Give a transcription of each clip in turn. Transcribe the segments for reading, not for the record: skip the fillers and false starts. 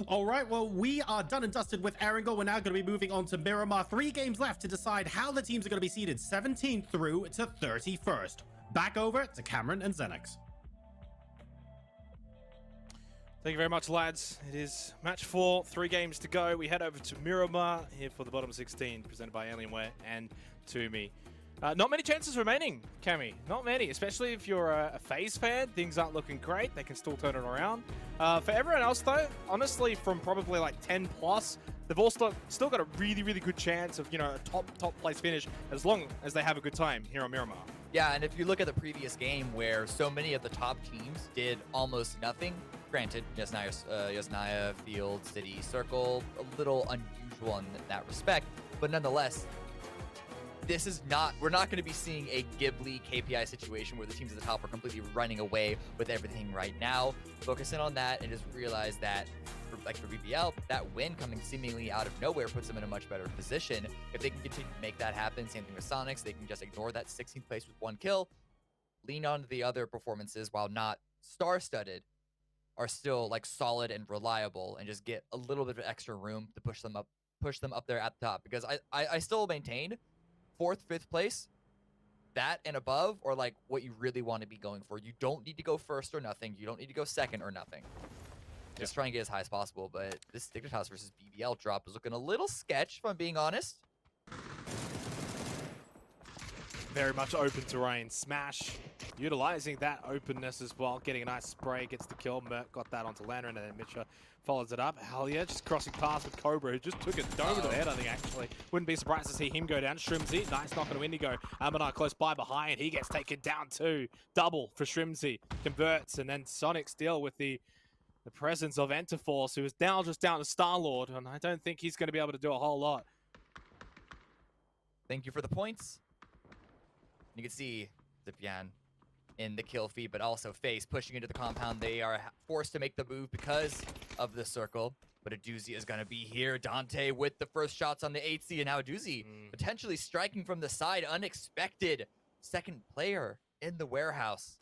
All right, well, we are done and dusted with Erangel. We're now going to be moving on to Miramar. 3 games left to decide how the teams are going to be seeded 17th through to 31st. Back over to Cameron and Xenix. Thank you very much, lads. It is match 4, 3 games to go. We head over to Miramar here for the bottom 16, presented by Alienware and Toomey. Not many chances remaining, Cammy. Not many, especially if you're a FaZe fan. Things aren't looking great. They can still turn it around. For everyone else, though, honestly, from probably like 10 plus, they've all still got a really, really good chance of, a top place finish as long as they have a good time here on Miramar. Yeah, and if you look at the previous game where so many of the top teams did almost nothing, granted, Yasnaya, Field, City, Circle, a little unusual in that respect, but nonetheless, we're not going to be seeing a Ghibli KPI situation where the teams at the top are completely running away with everything right now. Focus in on that and just realize that, for BBL, that win coming seemingly out of nowhere puts them in a much better position. If they can continue to make that happen, same thing with Sonics, they can just ignore that 16th place with 1 kill, lean on to the other performances while not star-studded, are still solid and reliable, and just get a little bit of extra room to push them up there at the top. Because I still maintain 4th, 5th place, that and above, or what you really want to be going for. You don't need to go 1st or nothing. You don't need to go 2nd or nothing. Just try and get as high as possible. But this Dignitas versus BBL drop is looking a little sketch, if I'm being honest. Very much open terrain. Smash, utilizing that openness as well, getting a nice spray, gets the kill. Mert got that onto Lantern, and then Mitcha follows it up. Hell yeah, just crossing past with Cobra, who just took a dome to the head, I think, actually. Wouldn't be surprised to see him go down. Shrimzy, nice knock on Indigo. Ammonite close by behind. He gets taken down too. Double for Shrimzy. Converts, and then Sonic still with the presence of Enterforce, who is now just down to Star-Lord, and I don't think he's going to be able to do a whole lot. Thank you for the points. You can see Zipian in the kill feed, but also FaZe pushing into the compound. They are forced to make the move because of the circle, but a doozy is going to be here. Dante with the first shots on the 8C, and now a doozy potentially striking from the side. Unexpected second player in the warehouse.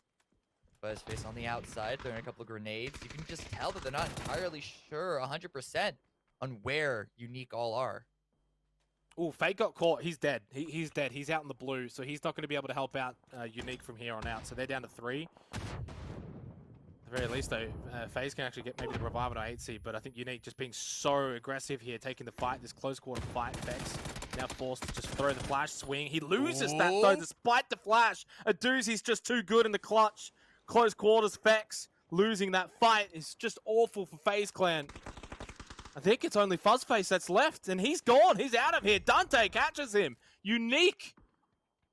Buzzface on the outside, throwing a couple of grenades. You can just tell that they're not entirely sure 100% on where Unique all are. Oh, Fate got caught. He's dead. He's dead. He's out in the blue, so he's not going to be able to help out Unique from here on out. So they're down to 3. At the very least, though, FaZe can actually get maybe the revive on 8C, but I think Unique just being so aggressive here, taking the fight, this close quarter fight. Vex now forced to just throw the flash swing. He loses that, though, despite the flash. A doozy's just too good in the clutch. Close quarters, Vex losing that fight is just awful for FaZe Clan. I think it's only Fuzzface that's left, and he's gone. He's out of here. Dante catches him. Unique,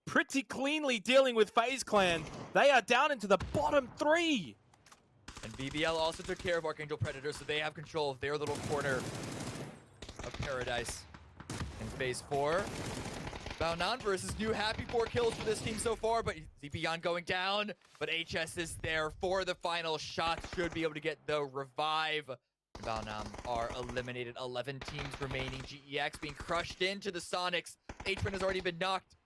pretty cleanly dealing with FaZe Clan. They are down into the bottom 3. And BBL also took care of Archangel Predator, so they have control of their little corner of paradise. In phase 4, Baonan versus New Happy, 4 kills for this team so far, but Zipian going down. But HS is there for the final shot. Should be able to get the revive. Baonam are eliminated. 11 teams remaining. GEX being crushed into the Sonics. H1 has already been knocked.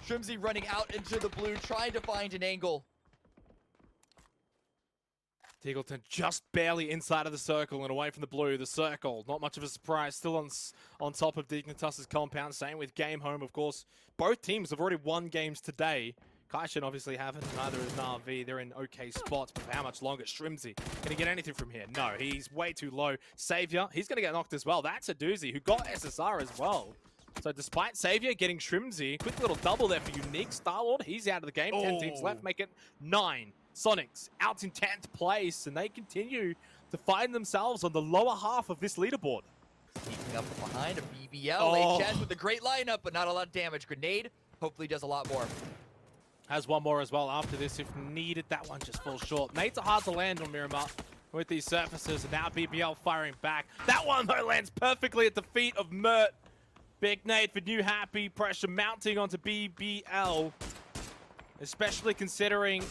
Shrimzy running out into the blue, trying to find an angle. Teagleton just barely inside of the circle and away from the blue. The circle, not much of a surprise. Still on top of Dignitas' compound. Same with Game Home, of course. Both teams have already won games today. Kaishin obviously haven't, neither is Na'Vi. They're in okay spots, but for how much longer? Shrimzy, can he get anything from here? No, he's way too low. Savior, he's going to get knocked as well. That's a doozy, who got SSR as well. So despite Savior getting Shrimzy, quick little double there for Unique. Star-Lord, he's out of the game. 10 teams left, make it 9. Sonics out in 10th place, and they continue to find themselves on the lower half of this leaderboard. Sneaking up behind a BBL. HS with a great lineup, but not a lot of damage. Grenade hopefully does a lot more. Has one more as well after this if needed. That one just falls short. Nades are hard to land on Miramar with these surfaces, and now BBL firing back. That one, though, lands perfectly at the feet of Mert. Big nade for New Happy. Pressure mounting onto BBL, especially considering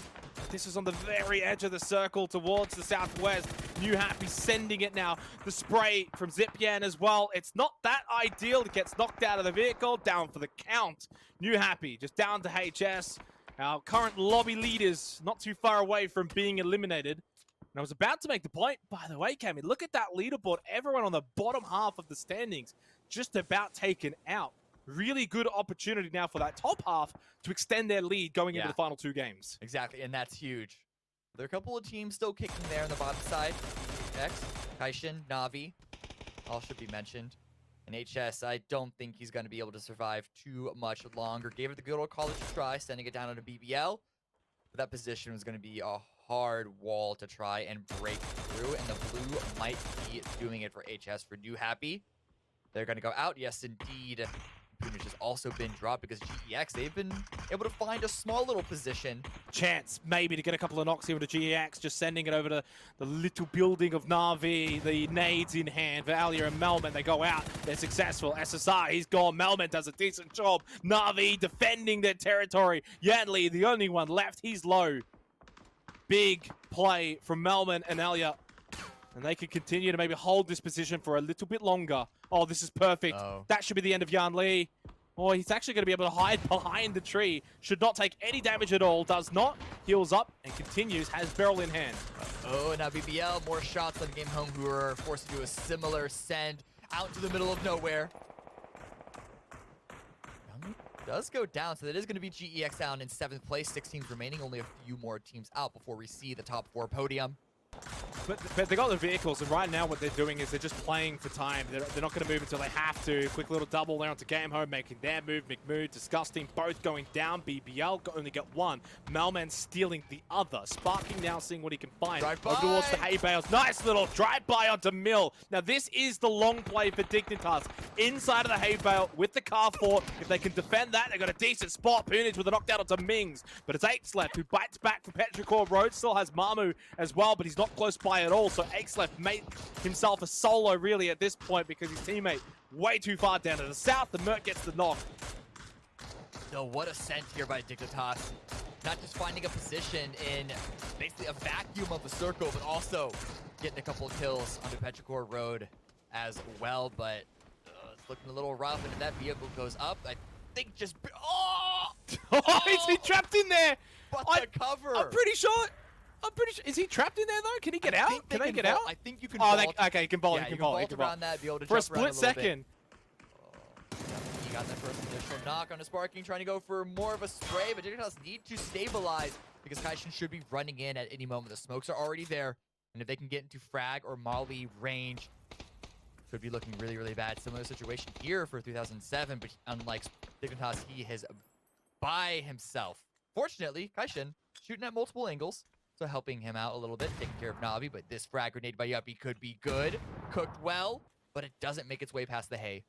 this is on the very edge of the circle towards the southwest. New Happy sending it now. The spray from Zipian as well. It's not that ideal. It gets knocked out of the vehicle. Down for the count. New Happy just down to HS. Our current lobby leaders not too far away from being eliminated. And I was about to make the point, by the way, Cammy, look at that leaderboard. Everyone on the bottom half of the standings just about taken out. Really good opportunity now for that top half to extend their lead going into the final 2 games. Exactly, and that's huge. There are a couple of teams still kicking there on the bottom side. X, Kaishin, Na'Vi, all should be mentioned. And HS, I don't think he's going to be able to survive too much longer. Gave it the good old college try, sending it down on a BBL. But that position was going to be a hard wall to try and break through, and the blue might be doing it for HS for New Happy. They're going to go out. Yes, indeed. Punich has also been dropped because GEX, they've been able to find a small little position. Chance maybe to get a couple of knocks here with the GEX, just sending it over to the little building of Na'Vi. The nades in hand. Valia and Melman, they go out. They're successful. SSR, he's gone. Melman does a decent job. Na'Vi defending their territory. Yanli, the only one left. He's low. Big play from Melman and Alia. And they can continue to maybe hold this position for a little bit longer. Oh, this is perfect. That should be the end of Yan Li. Oh, he's actually going to be able to hide behind the tree. Should not take any damage at all. Does not. Heals up and continues. Has barrel in hand. Oh, now BBL. More shots on Game Home, who are forced to do a similar send out to the middle of nowhere. Does go down, so that is going to be GEX down in 7th place. 6 teams remaining. Only a few more teams out before we see the top 4 podium. But they got the vehicles, and right now what they're doing is they're just playing for time. They're not going to move until they have to. Quick little double there onto Game Home, making their move. McMood, Disgusting, both going down. BBL only get one. Melman stealing the other. Sparking now seeing what he can find. Over towards the hay bales. Nice little drive-by onto Mill. Now this is the long play for Dignitas. Inside of the hay bale with the car fort. If they can defend that, they've got a decent spot. Punage with a knockdown onto Mings. But it's Axlef who bites back for Petrichor Road. Still has Mamu as well, but he's not close by at all. So Axlef made himself a solo really at this point because his teammate way too far down to the south. The Merc gets the knock. So what a scent here by Dignitas. Not just finding a position in basically a vacuum of the circle, but also getting a couple of kills onto Petrichor Road as well. But it's looking a little rough, and if that vehicle goes up, I think just... Oh! Is he trapped in there? But the cover! I'm pretty sure... Is he trapped in there though? Can he get out? Can they get out? I think you can. Oh, okay, he can vault. Yeah, he can vault around that, be able to for a jump around split second. He got that first initial knock on a Sparking, trying to go for more of a spray, but Dignitas need to stabilize because Kaishin should be running in at any moment. The smokes are already there, and if they can get into frag or molly range, could be looking really, really bad. Similar situation here for 3007, but unlike Dignitas, he is by himself. Fortunately, Kaishin shooting at multiple angles. So helping him out a little bit, taking care of Na'Vi, but this frag grenade by Yuppie could be good. Cooked well, but it doesn't make its way past the hay.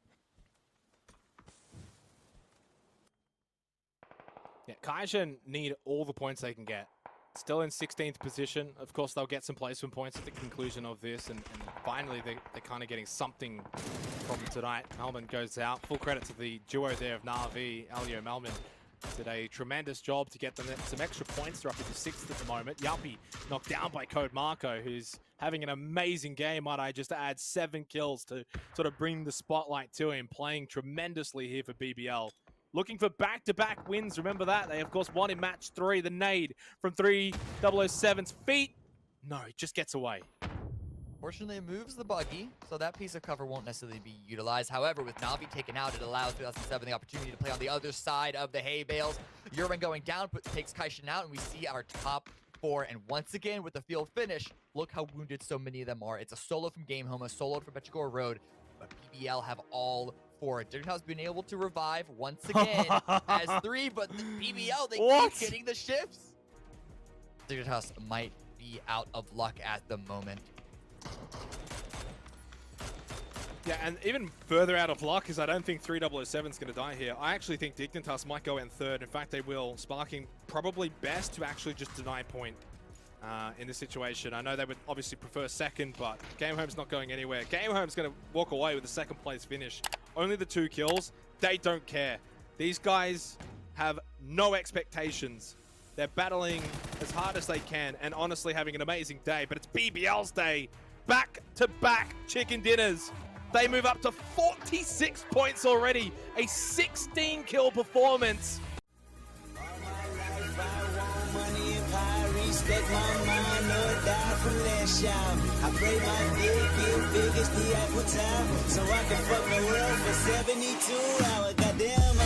Yeah, Kaishin need all the points they can get. Still in 16th position. Of course, they'll get some placement points at the conclusion of this, and finally they're kind of getting something from tonight. Melman goes out. Full credit to the duo there of Na'Vi, Alio Melman. Did a tremendous job to get them some extra points. They're up into 6th at the moment. Yuppie knocked down by Code Marco, who's having an amazing game, might I just add 7 kills to sort of bring the spotlight to him, playing tremendously here for BBL. Looking for back-to-back wins, remember that. They, of course, won in match 3. The nade from 3007's feet. No, it just gets away. Fortunately, it moves the buggy, so that piece of cover won't necessarily be utilized. However, with Na'Vi taken out, it allows 2007 the opportunity to play on the other side of the hay bales. Urban going down, takes Kaishin out, and we see our top 4. And once again, with the field finish, look how wounded so many of them are. It's a solo from Game Home, a solo from Petrichor Road, but BBL have all 4. Dignitas been able to revive once again as 3, but the BBL, they keep getting the shifts. Dignitas might be out of luck at the moment. Yeah, and even further out of luck is I don't think 3007 is going to die here. I actually think Dignitas might go in 3rd. In fact, they will. Sparking probably best to actually just deny point in this situation. I know they would obviously prefer 2nd, but Game Home's not going anywhere. Game Home's going to walk away with a 2nd place finish. Only the 2 kills. They don't care. These guys have no expectations. They're battling as hard as they can and honestly having an amazing day, but it's BBL's day. Back-to-back chicken dinners. They move up to 46 points already. A 16-kill performance. respect my mind or die from last shout. I pray my dick get big as the Eiffel Tower, so I can fuck the world for 72 hours. Goddamn,